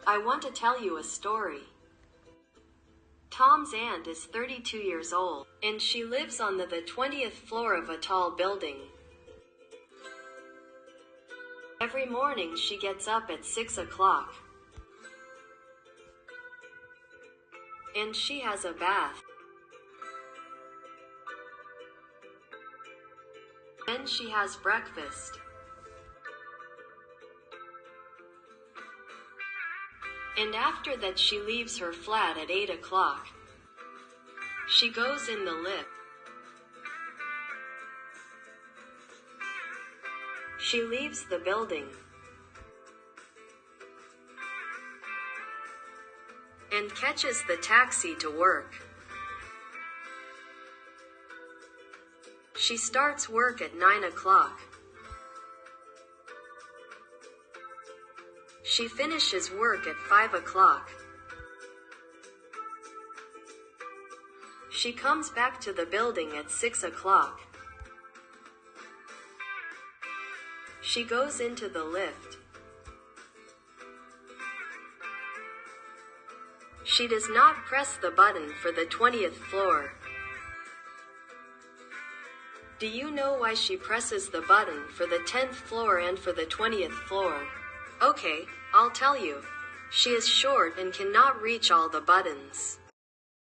I want to tell you a story. Tom's aunt is 32 years old, and she lives on the 20th floor of a tall building. Every morning she gets up at 6 o'clock. And she has a bath. Then she has breakfast. And after that she leaves her flat at 8 o'clock. She goes in the lift. She leaves the building. And catches the taxi to work. She starts work at 9 o'clock. She finishes work at 5 o'clock. She comes back to the building at 6 o'clock. She goes into the lift. She does not press the button for the 20th floor. Do you know why she presses the button for the 10th floor and for the 20th floor? Okay, I'll tell you. She is short and cannot reach all the buttons.